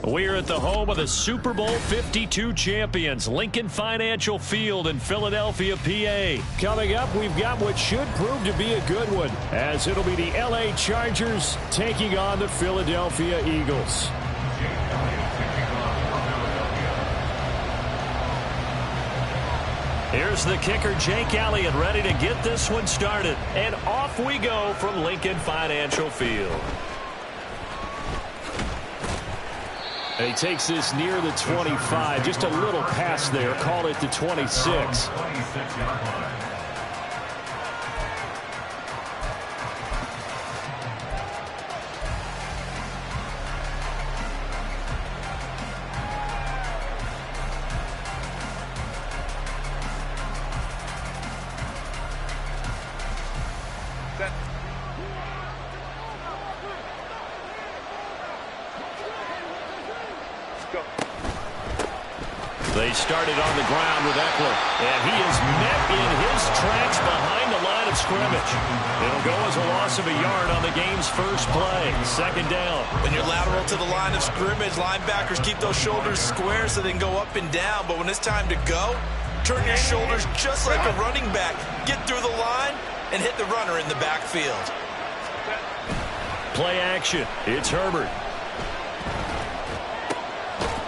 We're at the home of the Super Bowl 52 champions, Lincoln Financial Field in Philadelphia, PA. Coming up, we've got what should prove to be a good one, as it'll be the LA Chargers taking on the Philadelphia Eagles. Here's the kicker, Jake Elliott, ready to get this one started. And off we go from Lincoln Financial Field. And he takes this near the 25. Just a little pass there. Call it the 26. They started on the ground with Eckler, and he is met in his tracks behind the line of scrimmage. It'll go as a loss of a yard on the game's first play. Second down. When you're lateral to the line of scrimmage, linebackers keep those shoulders square so they can go up and down. But when it's time to go, turn your shoulders just like a running back. Get through the line and hit the runner in the backfield. Play action. It's Herbert.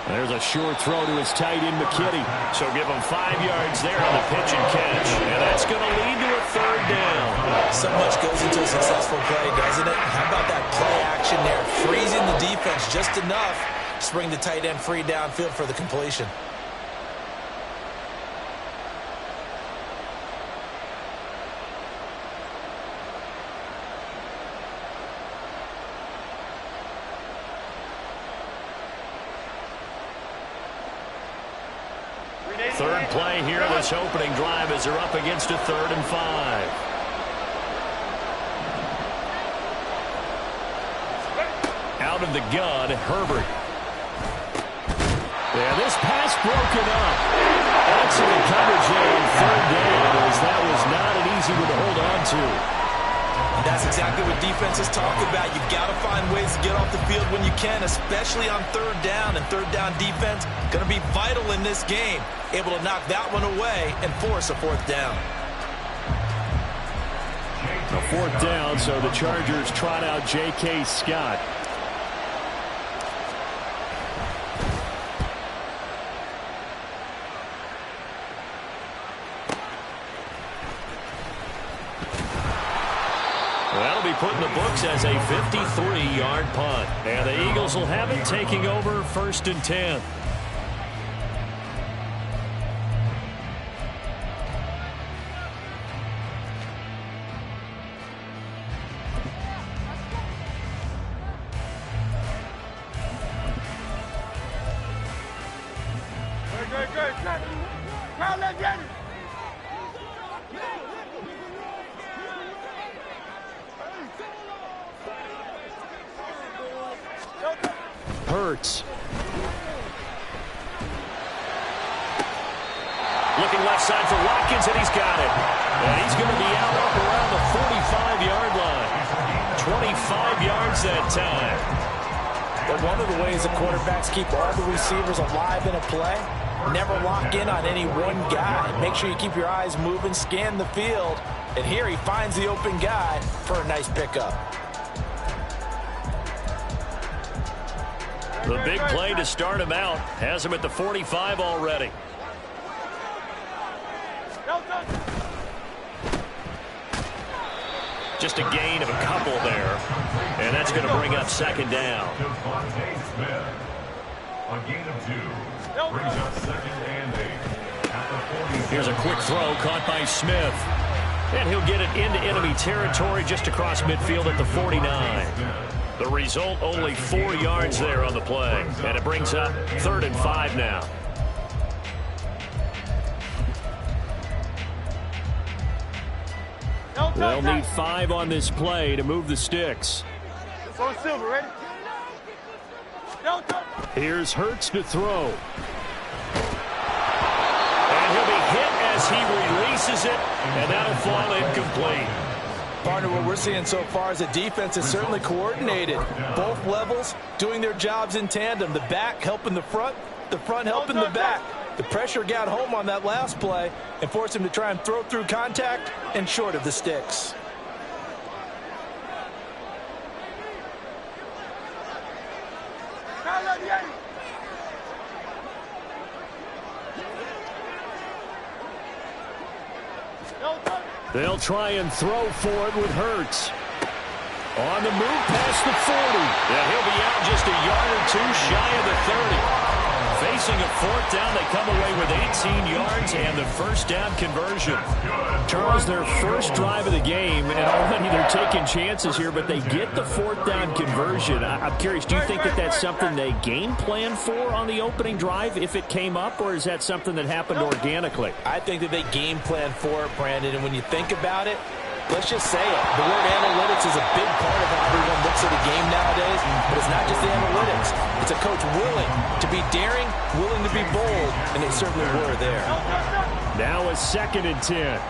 There's a short throw to his tight end, McKitty. So give him 5 yards there on the pitch and catch. And that's going to lead to a third down. So much goes into a successful play, doesn't it? How about that play action there? Freezing the defense just enough to bring the tight end free downfield for the completion. Third play here this opening drive as they're up against a 3rd and 5. Out of the gun, Herbert. Yeah, this pass broken up. Excellent coverage there on 3rd down, as that was not an easy one to hold on to. That's exactly what defenses talk about. You've got to find ways to get off the field when you can, especially on 3rd down. And 3rd down defense going to be vital in this game. Able to knock that one away and force a 4th down. A 4th down, so the Chargers trot out J.K. Scott. That'll be put in the books as a 53-yard punt. And the Eagles will have it, taking over 1st and 10. Hurts. Looking left side for Watkins, and he's got it. And he's going to be out up around the 45-yard line. 25 yards that time. But one of the ways the quarterbacks keep all the receivers alive in a play, never lock in on any one guy. Make sure you keep your eyes moving, scan the field. And here he finds the open guy for a nice pickup. The big play to start him out has him at the 45 already. Just a gain of a couple there. And that's going to bring up 2nd down. A gain of 2. Brings up 2nd and 8. Here's a quick throw caught by Smith. And he'll get it into enemy territory just across midfield at the 49. The result, only 4 yards there on the play. And it brings up 3rd and 5 now. They'll need 5 on this play to move the sticks. Here's Hurts to throw. And he'll be hit as he releases it, and that'll fall incomplete. Partner, what we're seeing so far is the defense is certainly coordinated. Both levels doing their jobs in tandem. The back helping the front helping the back. The pressure got home on that last play and forced him to try and throw through contact and short of the sticks. They'll try and throw for it with Hurts. On the move past the 40. Yeah, he'll be out just a yard or two shy of the 30. Facing a fourth down, they come away with 18 yards and the first down conversion. Charles, their first drive of the game, and already they're taking chances here, but they get the fourth down conversion. I'm curious, do you think that that's something they game plan for on the opening drive if it came up, or is that something that happened organically? I think that they game plan for it, Brandon, and when you think about it, let's just say it. The word analytics is a big part of how everyone looks at a game nowadays, but it's not just the analytics. It's a coach willing to be daring, willing to be bold, and they certainly were there. Now a 2nd and 10.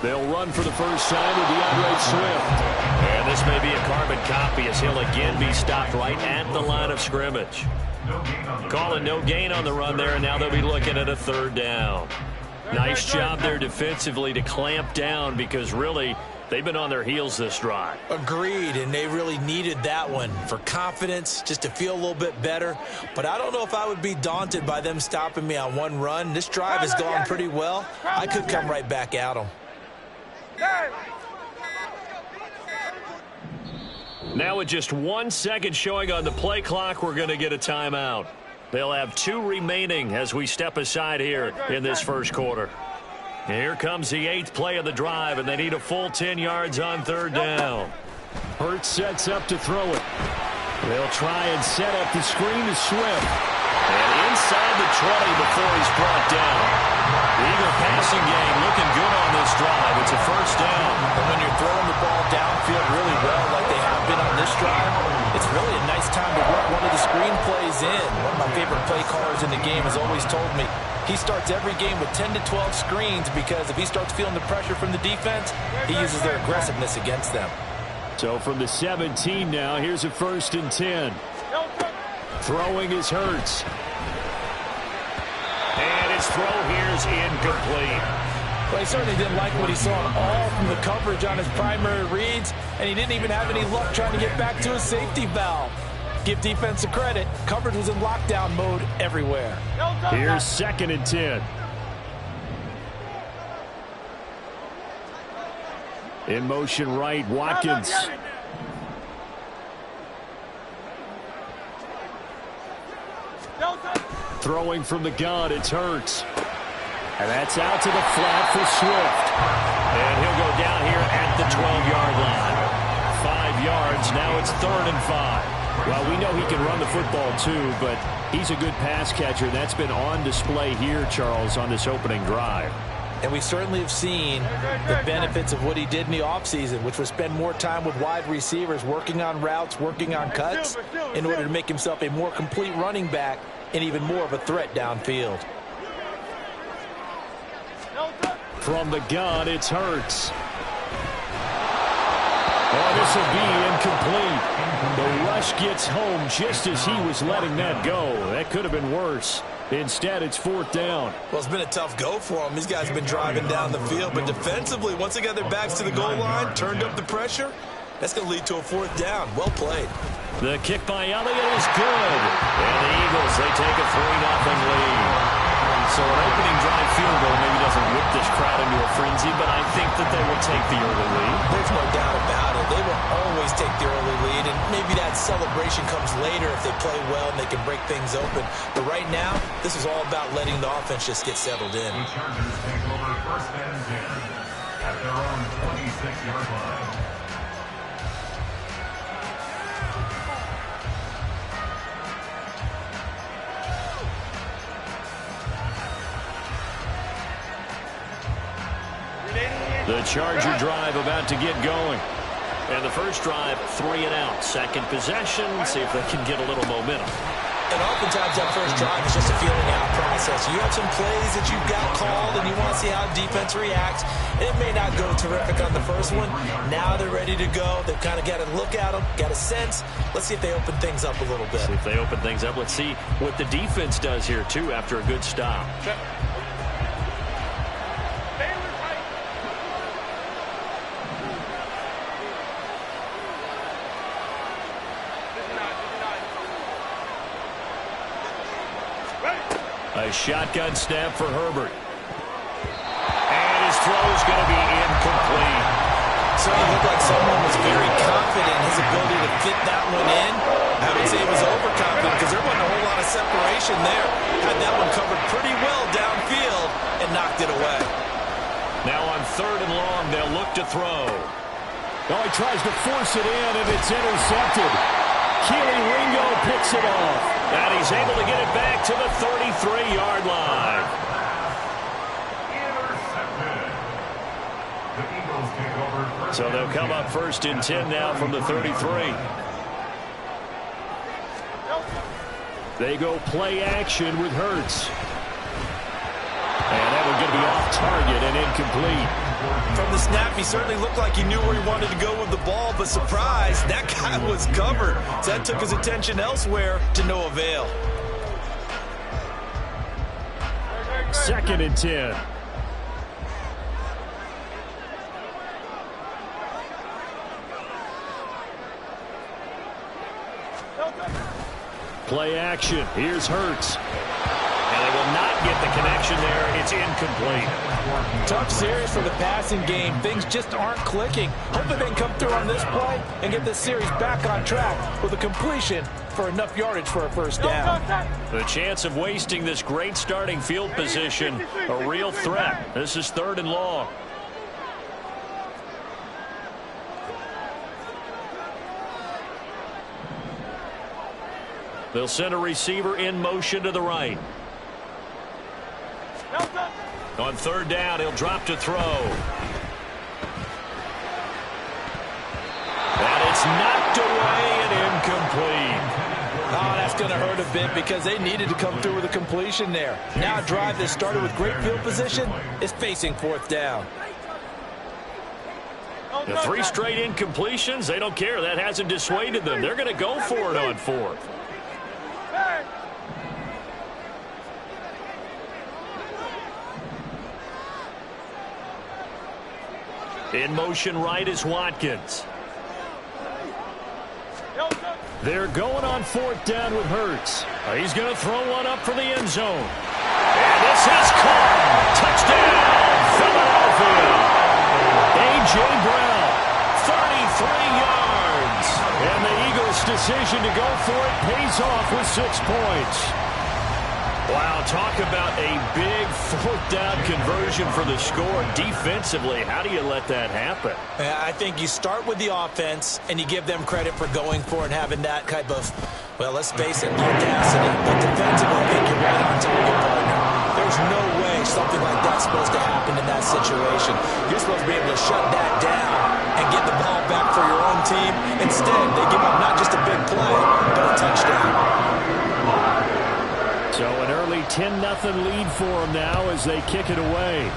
They'll run for the first time with DeAndre Swift. And this may be a carbon copy as he'll again be stopped right at the line of scrimmage. Calling no gain on the run there, and now they'll be looking at a 3rd down. Nice job there defensively to clamp down because really they've been on their heels this drive. Agreed, and they really needed that one for confidence, just to feel a little bit better. But I don't know if I would be daunted by them stopping me on one run. This drive has gone pretty well. I could come right back at them. Now with just 1 second showing on the play clock, we're going to get a timeout. They'll have 2 remaining as we step aside here in this first quarter. Here comes the 8th play of the drive, and they need a full 10 yards on 3rd down. Hurts sets up to throw it. They'll try and set up the screen to Swift. And inside the 20 before he's brought down. The Eagle passing game looking good on this drive. It's a first down. And when you're throwing the ball downfield really well like they have been on this drive, it's really a nice time to work one of the screen plays in. One of my favorite play callers in the game has always told me he starts every game with 10 to 12 screens because if he starts feeling the pressure from the defense, he uses their aggressiveness against them. So from the 17 now, here's a 1st and 10. Throwing is Hurts. And his throw here is incomplete. Well, he certainly didn't like what he saw at all from the coverage on his primary reads, and he didn't even have any luck trying to get back to his safety valve. Give defense a credit. Coverage was in lockdown mode everywhere. Here's 2nd and 10. In motion right, Watkins. Throwing from the gun, it's Hurts. And that's out to the flat for Swift. And he'll go down here at the 12-yard line. 5 yards, now it's 3rd and 5. Well, we know he can run the football too, but he's a good pass catcher. That's been on display here, Charles, on this opening drive. And we certainly have seen the benefits of what he did in the offseason, which was spend more time with wide receivers, working on routes, working on cuts, in order to make himself a more complete running back and even more of a threat downfield. From the gun, it's Hurts. Oh, this will be incomplete. The rush gets home just as he was letting that go. That could have been worse. Instead, it's 4th down. Well, it's been a tough go for them. These guys have been driving down the field, but defensively, once they got their backs to the goal line, turned up the pressure, that's going to lead to a 4th down. Well played. The kick by Elliott is good. And the Eagles, they take a 3-0 lead. So an opening drive field goal maybe doesn't whip this crowd into a frenzy, but I think that they will take the early lead. There's no doubt about it. They will always take the early lead, and maybe that celebration comes later if they play well and they can break things open. But right now, this is all about letting the offense just get settled in. The Chargers take over 1st and 10 at their own 26-yard line. The Charger drive about to get going. And the first drive, 3 and out. Second possession, see if they can get a little momentum. And oftentimes that first drive is just a feeling out process. You have some plays that you've got called, and you want to see how defense reacts. And it may not go terrific on the first one. Now they're ready to go. They've kind of got to look at them, got a sense. Let's see if they open things up a little bit. See if they open things up. Let's see what the defense does here, too, after a good stop. A shotgun snap for Herbert. And his throw is going to be incomplete. Certainly looked like someone was very confident in his ability to fit that one in. I would say he was overconfident because there wasn't a whole lot of separation there. Had that one covered pretty well downfield and knocked it away. Now on 3rd and long, they'll look to throw. Oh, he tries to force it in, and it's intercepted. Keely Ringo picks it off. And he's able to get it back to the 33-yard line. So they'll come up 1st and 10 now from the 33. They go play action with Hurts. And that one going to be off target and incomplete. From the snap, he certainly looked like he knew where he wanted to go with the ball, but surprise, that guy was covered. So that took his attention elsewhere to no avail. 2nd and 10. Play action. Here's Hurts. And they will not get the connection there. It's incomplete. Tough series for the passing game. Things just aren't clicking. Hopefully they can come through on this play and get this series back on track with a completion for enough yardage for a first down. The chance of wasting this great starting field position, a real threat. This is 3rd and long. They'll send a receiver in motion to the right. On 3rd down, he'll drop to throw. And it's knocked away and incomplete. Oh, that's going to hurt a bit because they needed to come through with a completion there. Now a drive that started with great field position is facing 4th down. The 3 straight incompletions, they don't care. That hasn't dissuaded them. They're going to go for it on 4th. In motion right is Watkins. They're going on 4th down with Hurts. He's going to throw one up for the end zone. And this is caught. Touchdown, Philadelphia. A.J. Brown, 33 yards. And the Eagles' decision to go for it pays off with 6 points. Wow, talk about a big 4th down conversion for the score. Defensively, how do you let that happen? I think you start with the offense, and you give them credit for going for it and having that type of, well, let's face it, audacity. But defensively, I think you're right on target, partner. There's no way something like that's supposed to happen in that situation. You're supposed to be able to shut that down and get the ball back for your own team. Instead, they give up not just a big play, but a touchdown. So an early 10-0 lead for them now as they kick it away.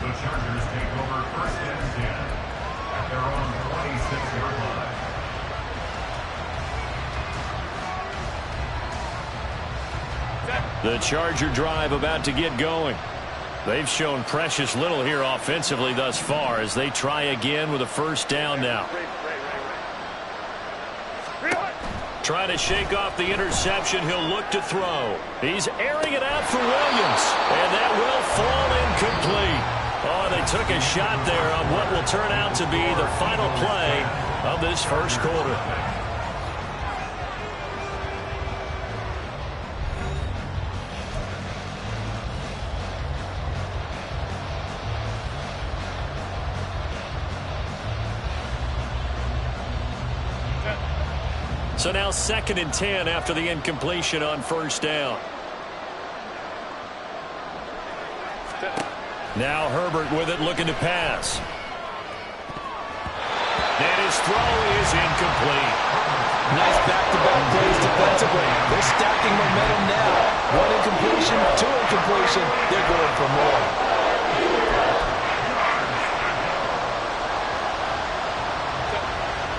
The Chargers take over 1st and 10 at their own 26-yard line. The Charger drive about to get going. They've shown precious little here offensively thus far as they try again with a 1st down now. Trying to shake off the interception. He'll look to throw. He's airing it out for Williams. And that will fall incomplete. Oh, they took a shot there on what will turn out to be the final play of this 1st quarter. So now 2nd and 10 after the incompletion on 1st down. Now Herbert with it, looking to pass. his throw is incomplete. Nice back-to-back plays defensively. They're stacking momentum now. One incompletion, two incompletion. They're going for more.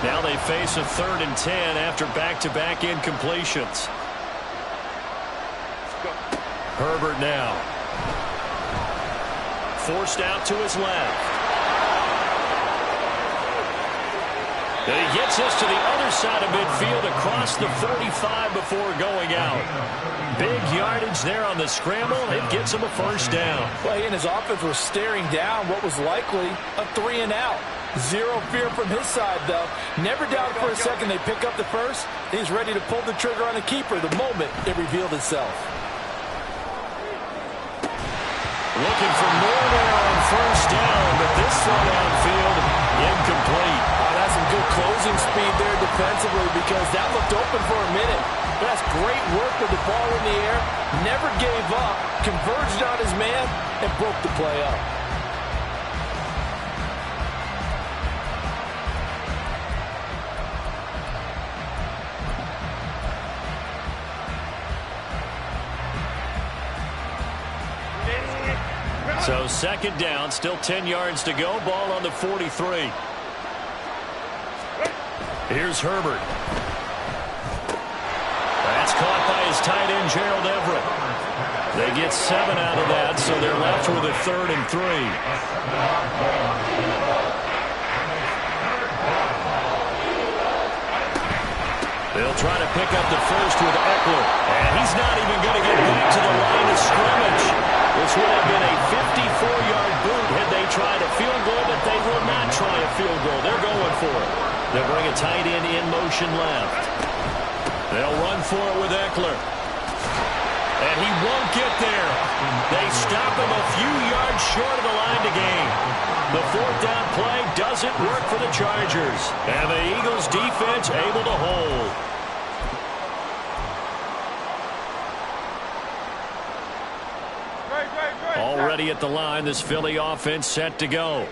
Now they face a 3rd and 10 after back-to-back incompletions. Herbert now. Forced out to his left. And he gets this to the other side of midfield across the 45 before going out. Big yardage there on the scramble. It gets him a first down. Well, he and his offense were staring down what was likely a 3 and out. Zero fear from his side, though. Never doubted for a second they pick up the first. He's ready to pull the trigger on the keeper the moment it revealed itself. Looking for more there on first down, but this throw downfield incomplete. Oh, that's some good closing speed there defensively because that looked open for a minute. But that's great work with the ball in the air. Never gave up, converged on his man, and broke the play up. So 2nd down, still 10 yards to go. Ball on the 43. Here's Herbert. That's caught by his tight end, Gerald Everett. They get 7 out of that, so they're left with a 3rd and 3. They'll try to pick up the first with Eckler. And he's not even going to get back to the line of scrimmage. This would have been a 54-yard boot had they tried a field goal, but they will not try a field goal. They're going for it. They'll bring a tight end in motion left. They'll run for it with Eckler. And he won't get there. They stop him a few yards short of the line to gain. The 4th down play doesn't work for the Chargers. And the Eagles defense able to hold. Already at the line, this Philly offense set to go.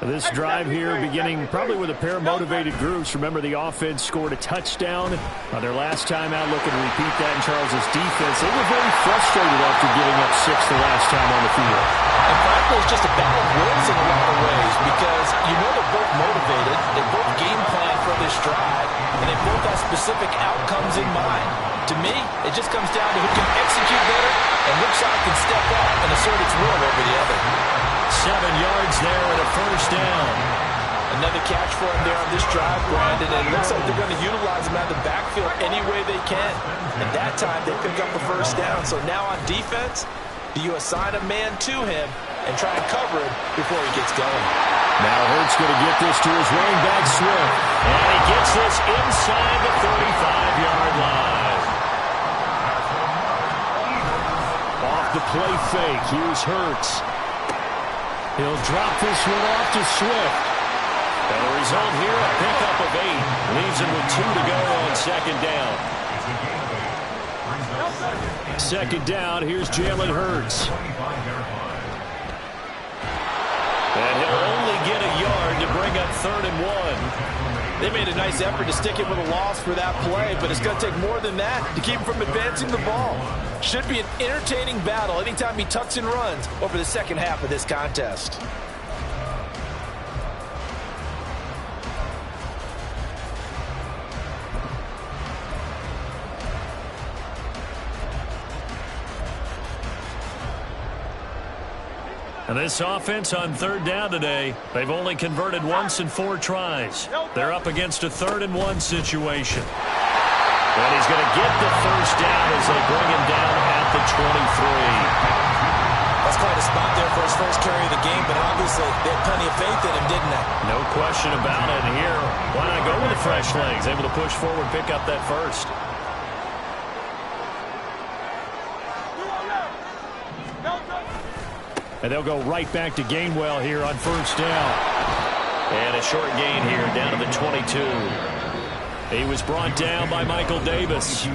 This drive here beginning probably with a pair of motivated groups. Remember, the offense scored a touchdown on their last time out. Looking to repeat that in Charles' defense. They were very frustrated after giving up 6 the last time on the field. And frankly, it's just a battle of wills in a lot of ways because you know they're both motivated. They both game plan for this drive, and they both have specific outcomes in mind. To me, it just comes down to who can execute better and which side can step up and assert its will over the other. 7 yards there and a first down. Another catch for him there on this drive, Brandon. And it looks like they're going to utilize him out of the backfield any way they can. And that time, they pick up a first down. So now on defense, do you assign a man to him and try and cover him before he gets going? Now Hurts going to get this to his running back, Swift. And he gets this inside the 35-yard line. Off the play fake, here's Hurts. He'll drop this one off to Swift. And the result here, a pickup of 8. Leaves him with 2 to go on 2nd down. 2nd down, here's Jalen Hurts. And he'll only get a yard to bring up 3rd and 1. They made a nice effort to stick him with a loss for that play, but it's going to take more than that to keep him from advancing the ball. Should be an entertaining battle anytime he tucks and runs over the second half of this contest. And this offense on 3rd down today, they've only converted once in 4 tries. They're up against a 3rd and 1 situation. And he's going to get the first down as they bring him down at the 23. That's quite a spot there for his first carry of the game, but obviously they had plenty of faith in him, didn't they? No question about it. And here, why not go with the fresh legs? Able to push forward, pick up that first. And they'll go right back to Gainwell here on first down. And a short gain here down to the 22. He was brought down by Michael Davis.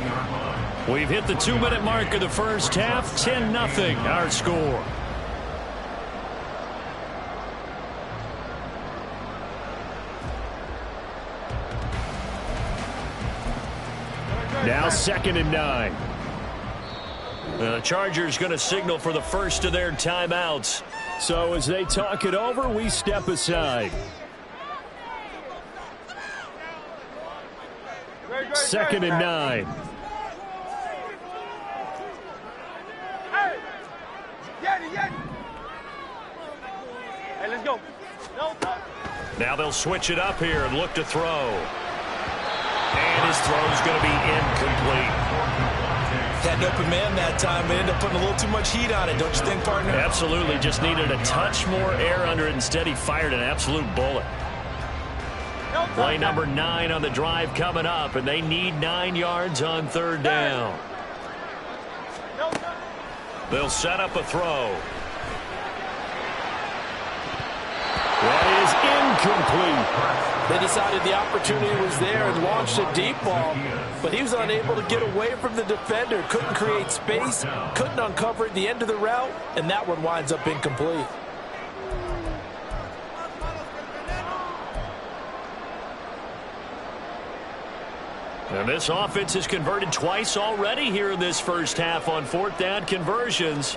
We've hit the 2-minute mark of the first half. 10-0 our score. Now 2nd and 9. The Chargers going to signal for the first of their timeouts. So as they talk it over, we step aside. 2nd and 9. Hey, let's go. Now they'll switch it up here and look to throw. And his throw is going to be incomplete. Had an open man that time, but ended up putting a little too much heat on it, don't you think, partner? Absolutely. Just needed a touch more air under it. Instead, he fired an absolute bullet. Play number 9 on the drive coming up, and they need 9 yards on 3rd down. They'll set up a throw. That is incomplete. They decided the opportunity was there and launched a deep ball, but he was unable to get away from the defender. Couldn't create space, couldn't uncover at the end of the route, and that one winds up incomplete. And this offense has converted twice already here in this first half on 4th down conversions.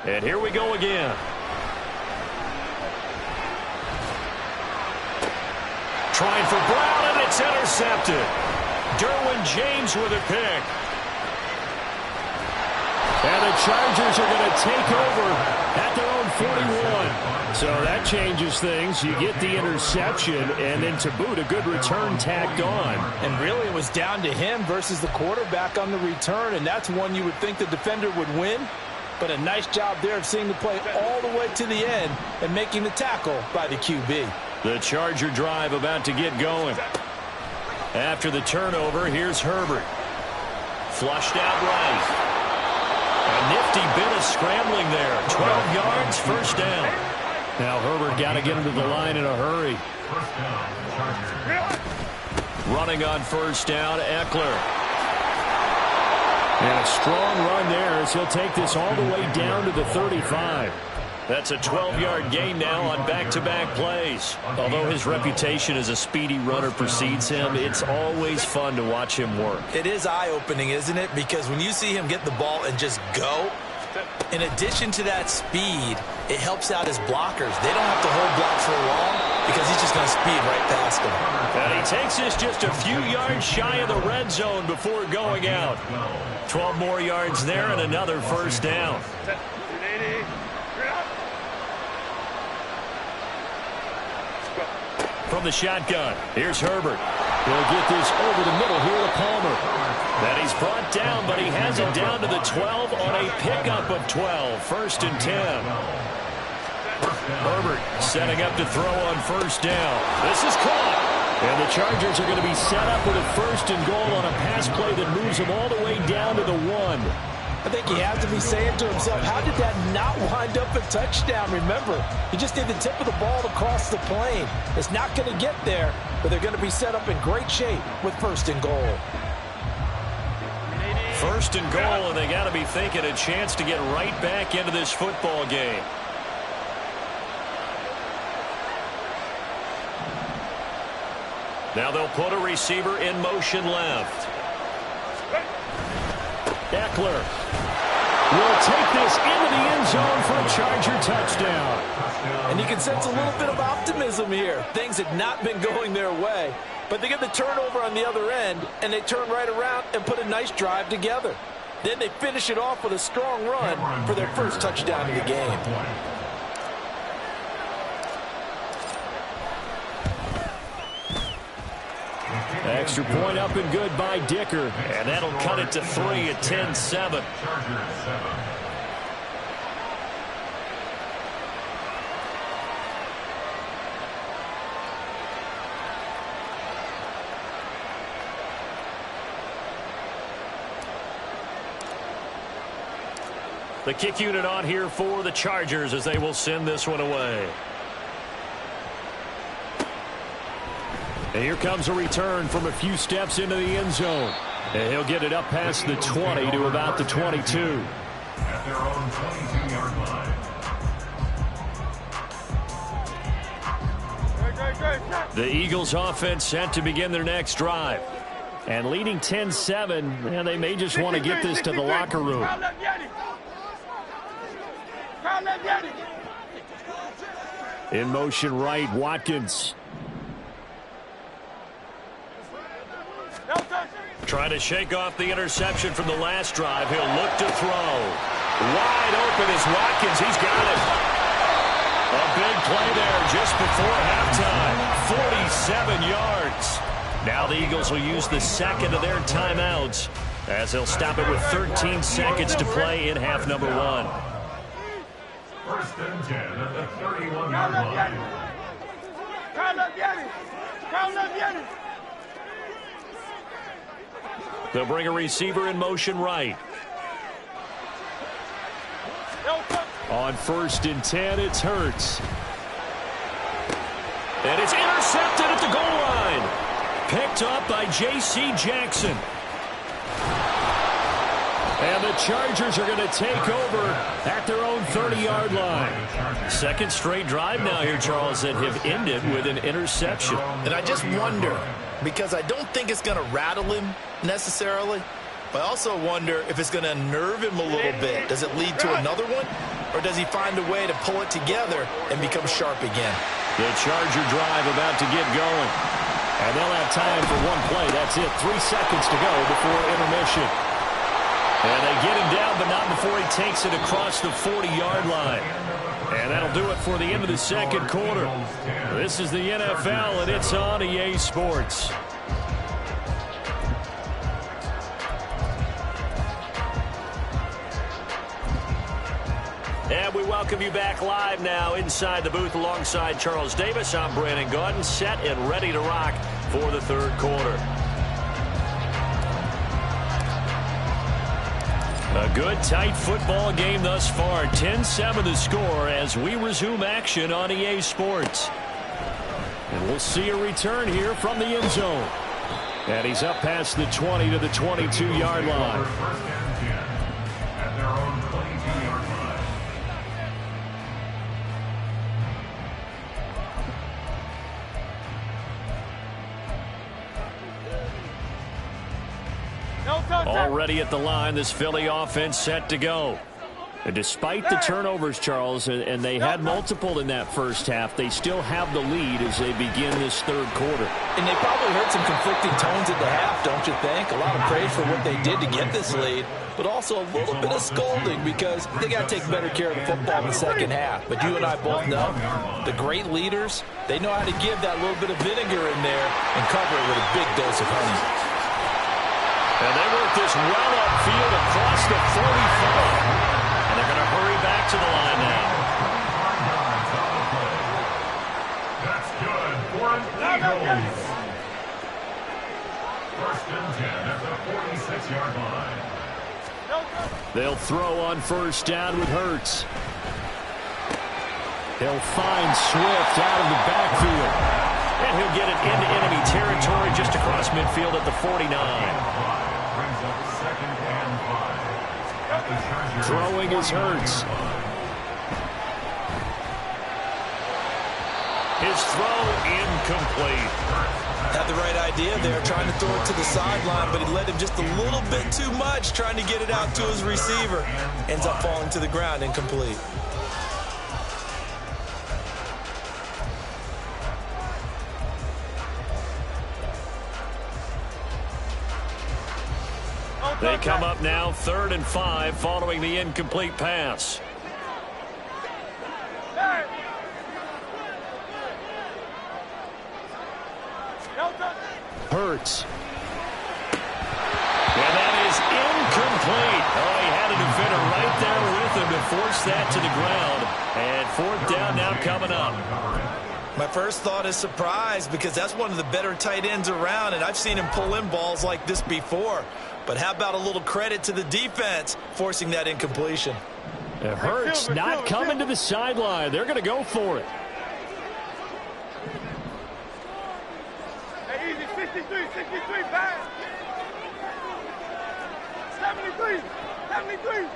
And here we go again. Trying for Brown, and it's intercepted. Derwin James with a pick. And the Chargers are going to take over at their own 41. So that changes things. You get the interception, and then to boot, a good return tacked on. And really, it was down to him versus the quarterback on the return, and that's one you would think the defender would win. But a nice job there of seeing the play all the way to the end and making the tackle by the QB. The Charger drive about to get going. After the turnover, here's Herbert. Flushed out right. A nifty bit of scrambling there. 12 yards, 1st down. Now Herbert got to get him to the line in a hurry. Running on 1st down, Eckler. And a strong run there as he'll take this all the way down to the 35. That's a 12-yard gain now on back-to-back plays. Although his reputation as a speedy runner precedes him, it's always fun to watch him work. It is eye-opening, isn't it? Because when you see him get the ball and just go, in addition to that speed, it helps out his blockers. They don't have to hold blocks for long because he's just going to speed right past them. And he takes this just a few yards shy of the red zone before going out. 12 more yards there and another 1st down. From the shotgun, here's Herbert. He'll get this over the middle here to Palmer. That he's brought down, but he has it down to the 12 on a pickup of 12. 1st and 10. Herbert setting up to throw on 1st down. This is caught. And the Chargers are going to be set up with a 1st and goal on a pass play that moves them all the way down to the 1. I think he has to be saying to himself, how did that not wind up a touchdown? Remember, he just did the tip of the ball across the plane. It's not going to get there, but they're going to be set up in great shape with 1st and goal. 1st and goal, and they got to be thinking a chance to get right back into this football game. Now they'll put a receiver in motion left. Eckler will take this into the end zone for a Charger touchdown. And you can sense a little bit of optimism here. Things had not been going their way, but they get the turnover on the other end, and they turn right around and put a nice drive together. Then they finish it off with a strong run for their 1st touchdown of the game. Extra point up and good by Dicker. And that'll cut it to 3 at 10-7. The kick unit on here for the Chargers as they will send this one away. And here comes a return from a few steps into the end zone. And he'll get it up past the 20 to about the 22. At their own 22-yard line. The Eagles offense set to begin their next drive. And leading 10-7, and they may just want to get this to the locker room. In motion right, Watkins. Trying to shake off the interception from the last drive. He'll look to throw. Wide open is Watkins. He's got it. A big play there just before halftime. 47 yards. Now the Eagles will use the second of their timeouts as they'll stop it with 13 seconds to play in half number one. First and 10 at the 31-yard line. They'll bring a receiver in motion right. On first and 10, it's Hurts. And it's intercepted at the goal line. Picked up by J.C. Jackson. And the Chargers are going to take over at their own 30-yard line. Second straight drive now here, Charles, that have ended with an interception. And I just wonder, because I don't think it's going to rattle him necessarily, but I also wonder if it's going to unnerve him a little bit. Does it lead to another one? Or does he find a way to pull it together and become sharp again? The Charger drive about to get going. And they'll have time for one play. That's it. 3 seconds to go before intermission. And they get him down, but not before he takes it across the 40-yard line. And that'll do it for the end of the second quarter. This is the NFL, and it's on EA Sports. And we welcome you back live now inside the booth alongside Charles Davis. I'm Brandon Gaudin, set and ready to rock for the third quarter. A good, tight football game thus far. 10-7 the score as we resume action on EA Sports. And we'll see a return here from the end zone. And he's up past the 20 to the 22-yard line. First and 10 at their own 22-yard line. Already at the line, this Philly offense set to go. And despite the turnovers, Charles, and they had multiple in that first half, they still have the lead as they begin this third quarter. And they probably heard some conflicting tones at the half, don't you think? A lot of praise for what they did to get this lead, but also a little bit of scolding because they got to take better care of the football in the second half. But you and I both know the great leaders, they know how to give that little bit of vinegar in there and cover it with a big dose of honey. And they work this well upfield across the 45. And they're going to hurry back to the line now. That's good for an Eagles. First and 10 at the 46-yard line. They'll throw on first down with Hurts. He'll find Swift out of the backfield. And he'll get it into enemy territory just across midfield at the 49. Throwing is Hurts. His throw incomplete. Had the right idea there, trying to throw it to the sideline, but he led him just a little bit too much, trying to get it out to his receiver. Ends up falling to the ground, incomplete. They come up now 3rd and 5 following the incomplete pass. Hurts. And that is incomplete. Oh, he had a defender right there with him to force that to the ground. And 4th down now coming up. My first thought is surprise because that's one of the better tight ends around, and I've seen him pull in balls like this before. But how about a little credit to the defense forcing that incompletion? It hurts not coming to the sideline. They're going to go for it. Hey, easy, 63, back. 73.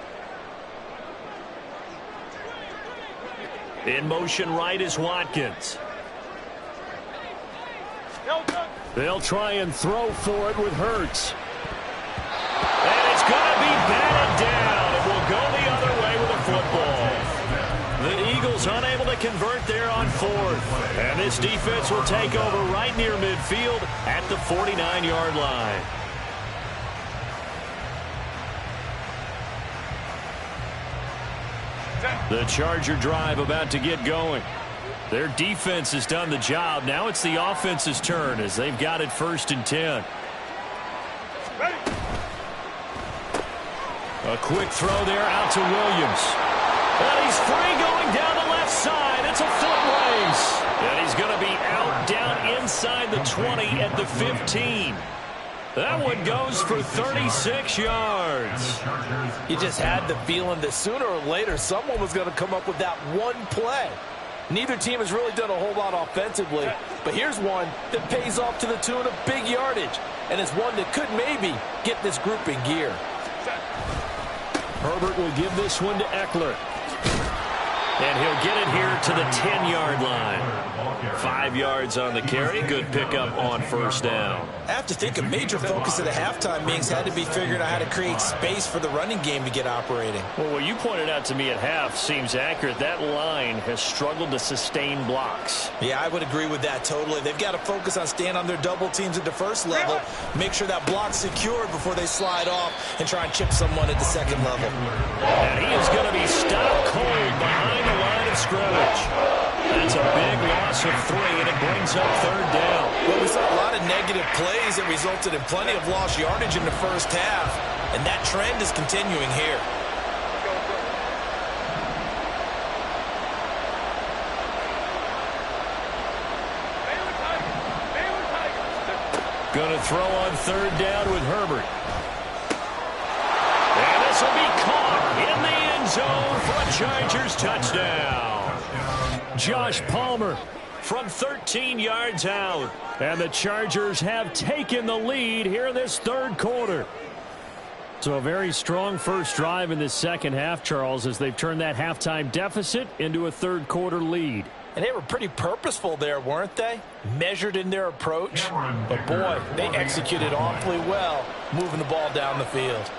In motion right is Watkins. They'll try and throw for it with Hurts. And it's going to be batted down. It will go the other way with a football. The Eagles unable to convert there on fourth. And this defense will take over right near midfield at the 49-yard line. The Charger drive about to get going. Their defense has done the job. Now it's the offense's turn as they've got it 1st and 10. A quick throw there out to Williams. And he's free going down the left side. It's a foot race. And he's going to be out down inside the 20 at the 15. That one goes for 36 yards. You just had the feeling that sooner or later someone was going to come up with that one play. Neither team has really done a whole lot offensively, but here's one that pays off to the tune of big yardage, and it's one that could maybe get this group in gear. Herbert will give this one to Eckler. And he'll get it here to the 10-yard line. 5 yards on the carry. Good pickup on 1st down. I have to think a major focus of the halftime meetings had to be figuring out how to create space for the running game to get operating. Well, what you pointed out to me at half seems accurate. That line has struggled to sustain blocks. Yeah, I would agree with that totally. They've got to focus on staying on their double teams at the first level, make sure that block's secured before they slide off and try and chip someone at the second level. And he is going to be stopped cold behind the line of scrimmage. That's a big loss of 3, and it brings up 3rd down. Well, we saw a lot of negative plays that resulted in plenty of lost yardage in the first half, and that trend is continuing here. Going to throw on 3rd down with Herbert. And this will be caught in the end zone for a Chargers touchdown. Josh Palmer from 13 yards out. And the Chargers have taken the lead here in this 3rd quarter. So a very strong first drive in this second half, Charles, as they've turned that halftime deficit into a 3rd quarter lead. And they were pretty purposeful there, weren't they? Measured in their approach. But, boy, they executed awfully well moving the ball down the field.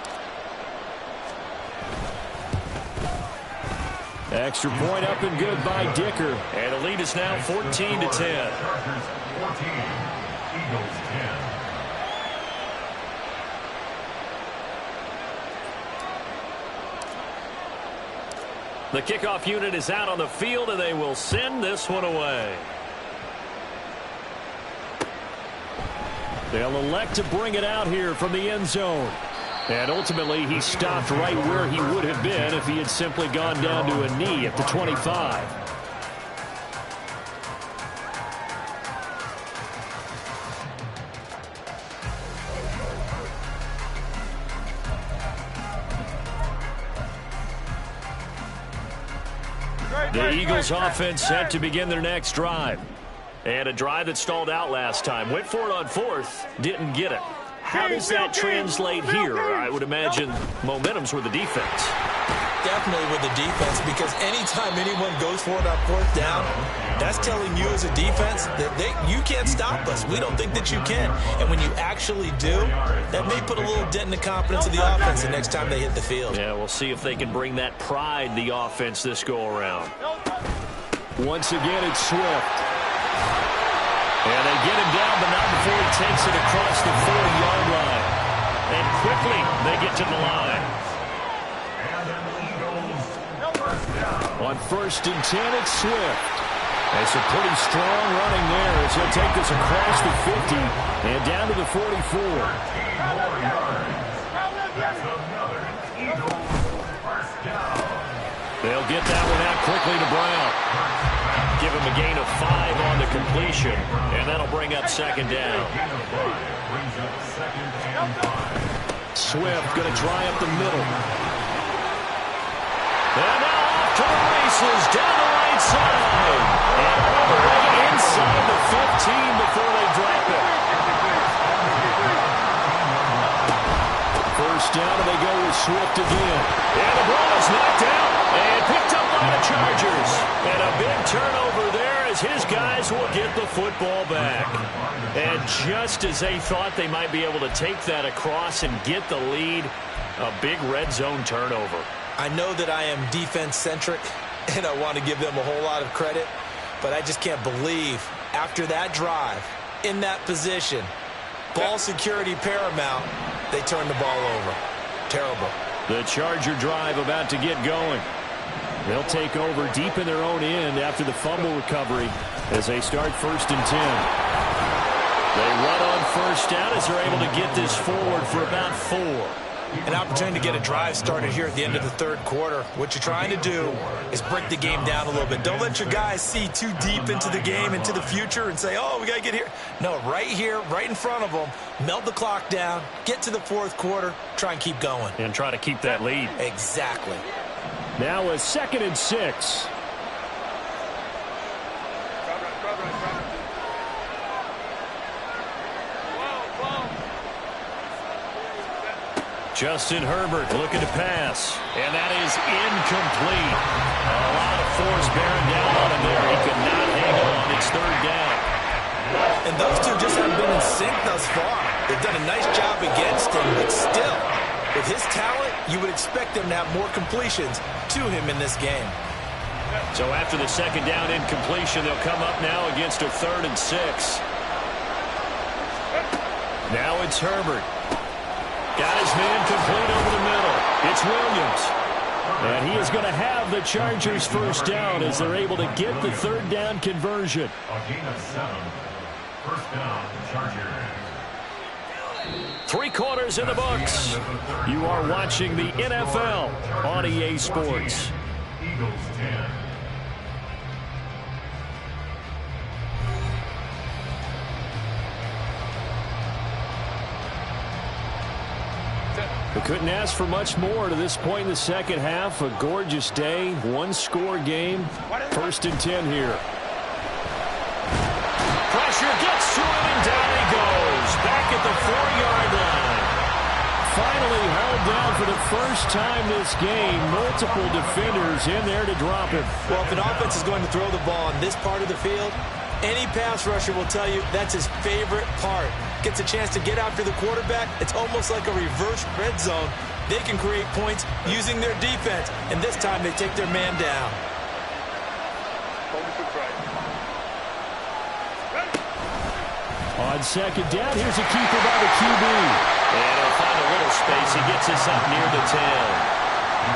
Extra point up and good by Dicker. And the lead is now 14-10. Chargers 14, Eagles 10. The kickoff unit is out on the field, and they will send this one away. They'll elect to bring it out here from the end zone. And ultimately, he stopped right where he would have been if he had simply gone down to a knee at the 25. The Eagles offense set to begin their next drive. And a drive that stalled out last time. Went for it on 4th, didn't get it. How does that translate here? I would imagine momentum's with the defense. Definitely with the defense, because anytime anyone goes for it on 4th down, that's telling you as a defense that you can't stop us. We don't think that you can. And when you actually do, that may put a little dent in the confidence of the offense the next time they hit the field. Yeah, we'll see if they can bring that pride, the offense, this go-around. Once again, it's Swift. And they get him down, but not before he takes it across the 40-yard line. And quickly, they get to the line. On 1st and 10, it's Swift. And some pretty strong running there as he'll take this across the 50 and down to the 44. They'll get that one out quickly to Brown. Give him a gain of 5 on the completion, and that'll bring up 2nd down. Swift going to try up the middle. And now off to the races, down the right side. And all the way inside the 15 before they drop it. 1st down, and they go with Swift again. And the ball is knocked out and picked up by the Chargers. And a big turnover there as his guys will get the football back. And just as they thought they might be able to take that across and get the lead, a big red zone turnover. I know that I am defense-centric, and I want to give them a whole lot of credit, but I just can't believe after that drive, in that position, ball security paramount, they turned the ball over. Terrible. The Charger drive about to get going. They'll take over deep in their own end after the fumble recovery as they start 1st and 10. They run on first down as they're able to get this forward for about 4. An opportunity to get a drive started here at the end of the 3rd quarter. What you're trying to do is break the game down a little bit. Don't let your guys see too deep into the game, into the future, and say, oh, we got to get here. No, right here, right in front of them, melt the clock down, get to the 4th quarter, try and keep going. And try to keep that lead. Exactly. Now a 2nd and 6. Justin Herbert looking to pass. And that is incomplete. A lot of force bearing down on him there. He could not hang on. It's 3rd down. And those two just haven't been in sync thus far. They've done a nice job against him, but still, with his talent, you would expect them to have more completions to him in this game. So after the 2nd down incompletion, they'll come up now against a 3rd and 6. Now it's Herbert. Got his man complete over the middle. It's Williams. And he is going to have the Chargers 1st down as they're able to get the 3rd down conversion. A gain of 7. 1st down, Chargers. 3 quarters in the books. You are watching the NFL on EA Sports. Eagles 10. We couldn't ask for much more to this point in the 2nd half. A gorgeous day, 1-score game. 1st and 10 here. Pressure gets to him, and down he goes. Back at the 4-yard line. Finally held down for the first time this game. Multiple defenders in there to drop him. Well, if an offense is going to throw the ball on this part of the field, any pass rusher will tell you that's his favorite part. Gets a chance to get after the quarterback. It's almost like a reverse red zone. They can create points using their defense, and this time they take their man down. On 2nd down, here's a keeper by the QB. And he'll find a little space. He gets us up near the 10.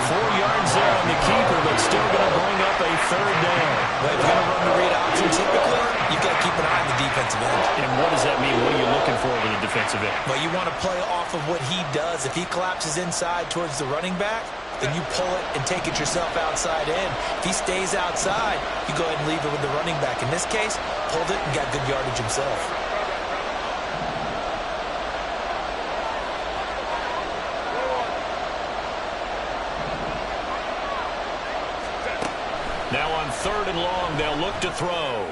4 yards there on the keeper, but still going to bring up a 3rd down. Well, if you're going to run the read option typically, you've got to keep an eye on the defensive end. And what does that mean? What are you looking for with the defensive end? Well, you want to play off of what he does. If he collapses inside towards the running back, then you pull it and take it yourself outside in. If he stays outside, you go ahead and leave it with the running back. In this case, pulled it and got good yardage himself. Now on 3rd and long, they'll look to throw.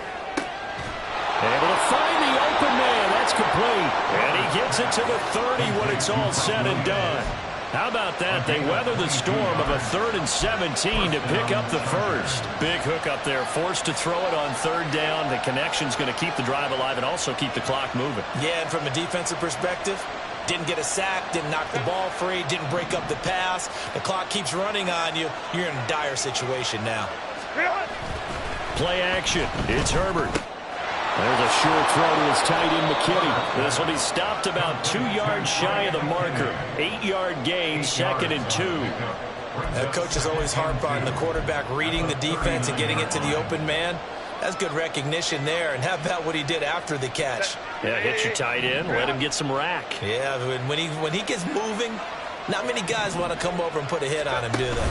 Able to find the open man. That's complete. And he gets it to the 30 when it's all said and done. How about that? They weather the storm of a 3rd and 17 to pick up the first. Big hook up there. Forced to throw it on 3rd down. The connection's going to keep the drive alive and also keep the clock moving. Yeah, and from a defensive perspective, didn't get a sack, didn't knock the ball free, didn't break up the pass. The clock keeps running on you. You're in a dire situation now. Play action. It's Herbert. There's a short throw to his tight end, McKinney. This will be stopped about 2 yards shy of the marker. 8-yard gain, 2nd and 2. Coaches always harp on the quarterback reading the defense and getting it to the open man. That's good recognition there. And how about what he did after the catch? Yeah, hit your tight end, let him get some rack. Yeah, when he gets moving, not many guys want to come over and put a hit on him, do they?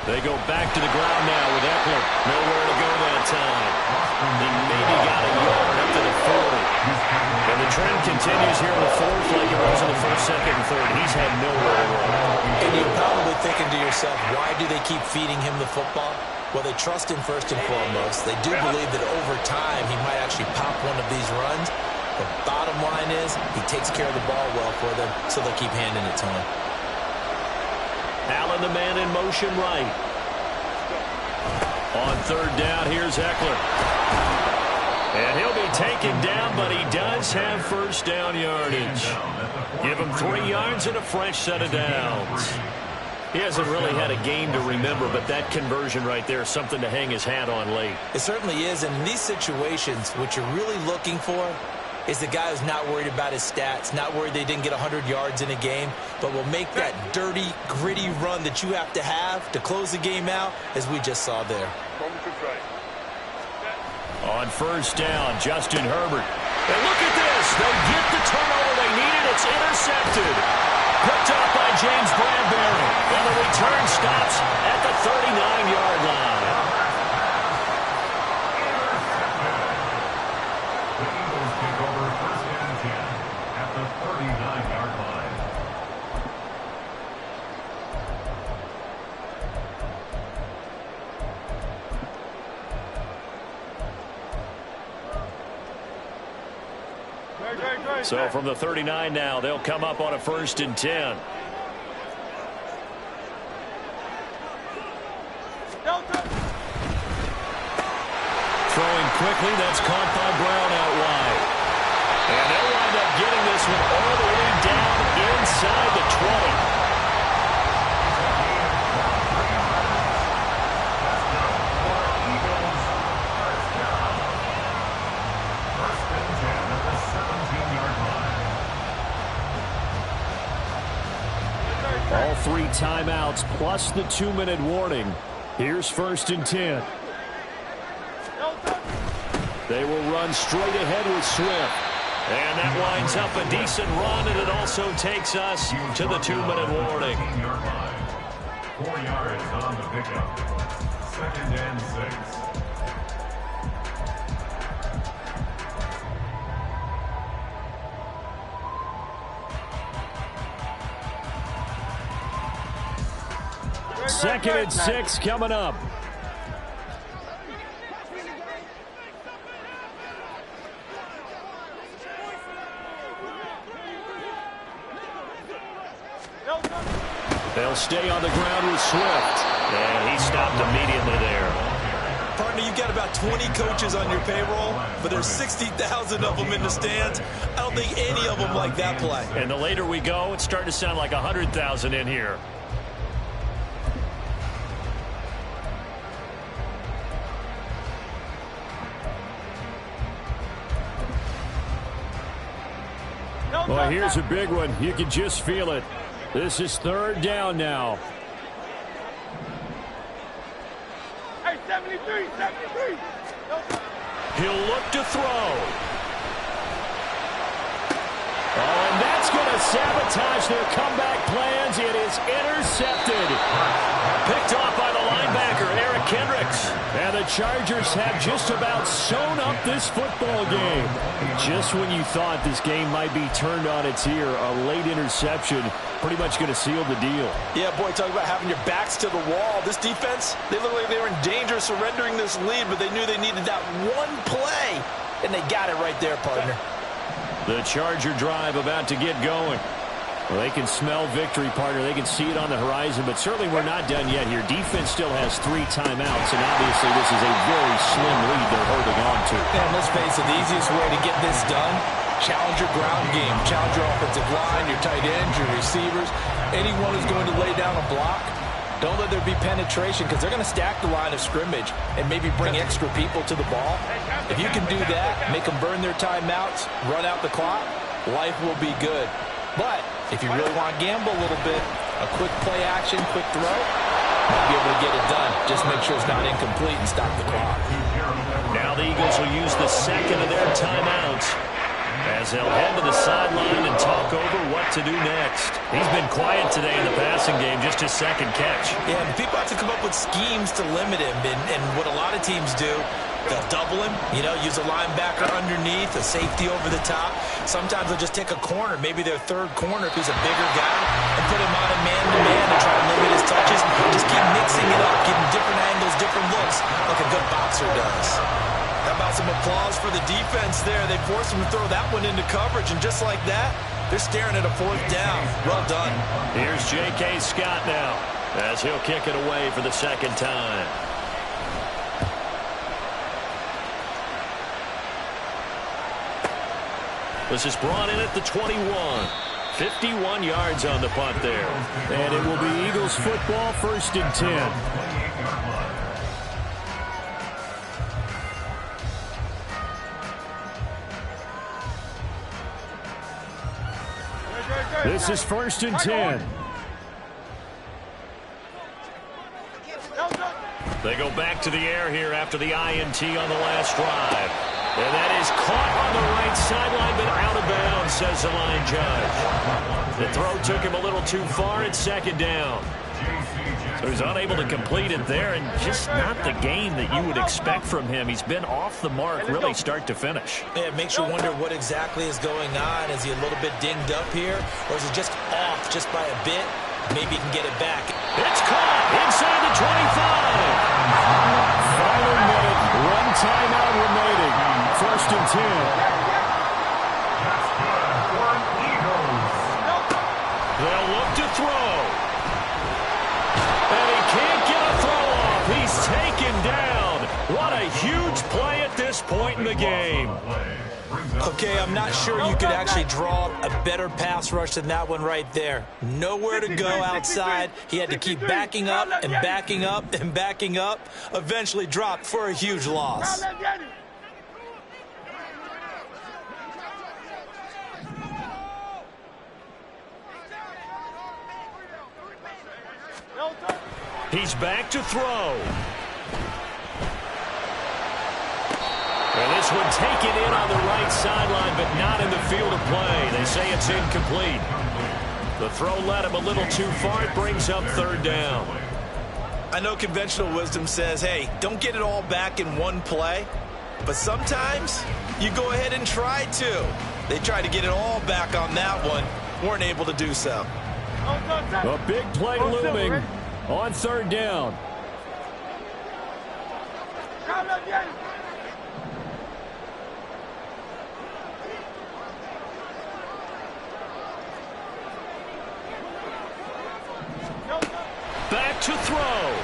They go back to the ground now with Eckler. Nowhere to go that time. He maybe got a yard up to the 40. And the trend continues here in the 4th like it was in the 1st, 2nd, and 3rd. He's had nowhere to run. And you're probably thinking to yourself, why do they keep feeding him the football? Well, they trust him first and foremost. They do believe that over time he might actually pop one of these runs. The bottom line is he takes care of the ball well for them, so they'll keep handing it to him. Allen, the man in motion right. On third down, here's Eckler. And he'll be taken down, but he does have first down yardage. Give him 3 yards and a fresh set of downs. He hasn't really had a game to remember, but that conversion right there is something to hang his hat on late. It certainly is, and in these situations, what you're really looking for is the guy who's not worried about his stats, not worried they didn't get 100 yards in a game, but will make that dirty, gritty run that you have to close the game out, as we just saw there. On first down, Justin Herbert. And look at this. They get the turnover they needed. It's intercepted. Picked up by James Bradbury. And the return stops at the 39-yard line. The Eagles take over first and 10 at the 39-yard line. So from the 39 now, they'll come up on a first and 10. Throwing quickly, that's caught by Brown out wide. And they'll wind up getting this one all the way down inside the 20. All 3 timeouts plus the 2-minute warning. Here's first and 10. They will run straight ahead with Swift. And that winds up a decent run, and it also takes us to the 2-minute warning. 4 yards on the pickup. Second and 6. Second and 6 coming up. They'll stay on the ground with Swift. And he stopped immediately there. Partner, you've got about 20 coaches on your payroll, but there's 60,000 of them in the stands. I don't think any of them like that play. And the later we go, it's starting to sound like 100,000 in here. Well, here's a big one. You can just feel it. This is third down now. Hey, 73. He'll look to throw. Oh, and that's going to sabotage their comeback plans. It is intercepted. Picked off by the linebacker, Eric Kendricks. And the Chargers have just about sewn up this football game. Just when you thought this game might be turned on its ear, a late interception pretty much going to seal the deal. Yeah, boy, talk about having your backs to the wall. This defense, they look like they were in danger of surrendering this lead, but they knew they needed that one play, and they got it right there, partner. The Charger drive about to get going. Well, they can smell victory, partner. They can see it on the horizon, but certainly we're not done yet here. Defense still has 3 timeouts, and obviously this is a very slim lead they're holding on to. And let's face it, the easiest way to get this done, challenge your ground game, challenge your offensive line, your tight ends, your receivers, anyone who's going to lay down a block. Don't let there be penetration, because they're going to stack the line of scrimmage and maybe bring extra people to the ball. If you can do that, make them burn their timeouts, run out the clock, life will be good. But if you really want to gamble a little bit, a quick play action, quick throw, might be able to get it done. Just make sure it's not incomplete and stop the clock. Now the Eagles will use the second of their timeouts as they'll head to the sideline and talk over what to do next. He's been quiet today in the passing game, just his second catch. Yeah, and people have to come up with schemes to limit him, and what a lot of teams do, they'll double him, use a linebacker underneath, a safety over the top. Sometimes they'll just take a corner, maybe their third corner if he's a bigger guy, and put him on a man-to-man and try to limit his touches. Just keep mixing it up, giving different angles, different looks, like a good boxer does. How about some applause for the defense there? They forced him to throw that one into coverage, and just like that, they're staring at a 4th down. Well done. Here's J.K. Scott now as he'll kick it away for the second time. This is brought in at the 21. 51 yards on the punt there. And it will be Eagles football, 1st and 10. This is 1st and 10. They go back to the air here after the INT on the last drive. And that is caught on the right sideline, but out of bounds, says the line judge. The throw took him a little too far at 2nd down. So he's unable to complete it there, and just not the game that you would expect from him. He's been off the mark, really start to finish. Yeah, it makes you wonder what exactly is going on. Is he a little bit dinged up here, or is he just off just by a bit? Maybe he can get it back. It's caught inside the 25. Final minute, 1 timeout remaining. 1st and 10. They'll look to throw. And he can't get a throw off. He's taken down. What a huge play at this point in the game. Okay, I'm not sure you could actually draw a better pass rush than that one right there. Nowhere to go outside. He had to keep backing up and backing up and backing up. Eventually dropped for a huge loss. He's back to throw. And this one taken in on the right sideline, but not in the field of play. They say it's incomplete. The throw led him a little too far. It brings up 3rd down. I know conventional wisdom says, hey, don't get it all back in one play. But sometimes you go ahead and try to. They tried to get it all back on that one. Weren't able to do so. A big play looming on 3rd down. Back to throw.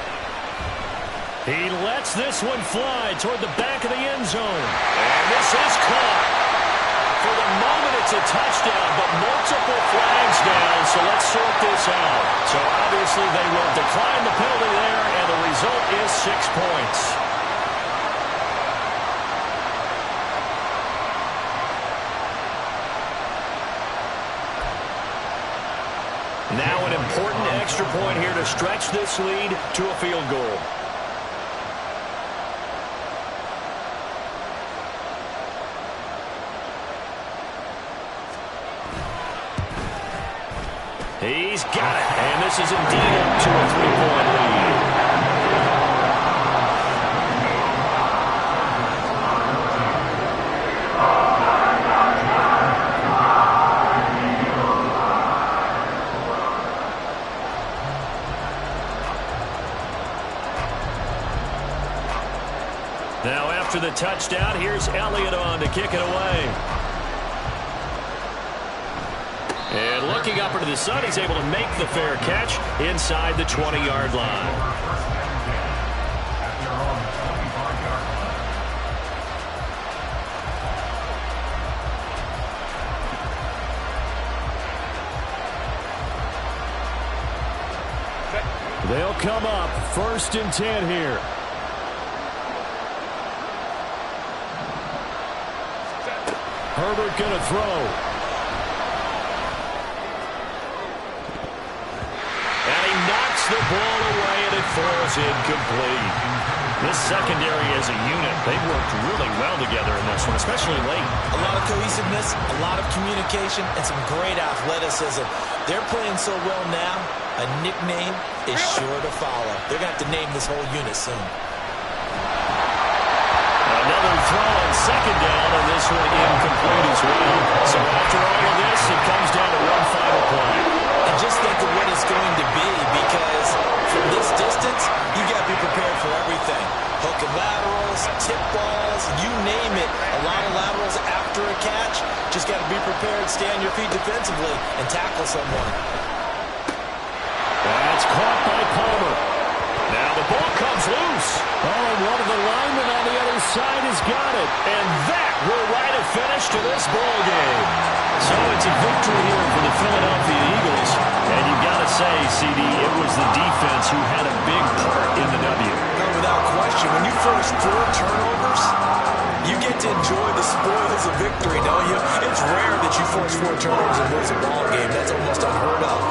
He lets this one fly toward the back of the end zone. And this is caught. For the moment, it's a touchdown, but multiple flags down, so let's sort this out. So obviously they will decline the penalty there, and the result is 6 points. Now an important extra point here to stretch this lead to a field goal. He's got it, and this is indeed up to a 3-point lead. Now after the touchdown, here's Elliott on to kick it away. And looking up into the sun, he's able to make the fair catch inside the 20-yard line. They'll come up 1st and 10 here. Herbert going to throw. The ball away, and it falls incomplete. This secondary as a unit, they've worked really well together in this one, especially late. A lot of cohesiveness, a lot of communication, and some great athleticism. They're playing so well now, a nickname is sure to follow. They're going to have to name this whole unit soon. Another throw on 2nd down, and this one incomplete as well. So after all of this, it comes down to one final play. And just think of what it's going to be, because from this distance, you got to be prepared for everything. Hook and laterals, tip balls, you name it. A lot of laterals after a catch. Just got to be prepared, stay on your feet defensively, and tackle someone. That's caught by Palmer. Now the ball comes loose. Oh, and one of the linemen on the other other side has got it. And that will write a finish to this ball game. So it's a victory here for the Philadelphia Eagles. And you've got to say, CD, it was the defense who had a big part in the W. No, without question. When you force 4 turnovers, you get to enjoy the spoils of victory, don't you? It's rare that you force 4 turnovers and lose a ball game. That's almost unheard of.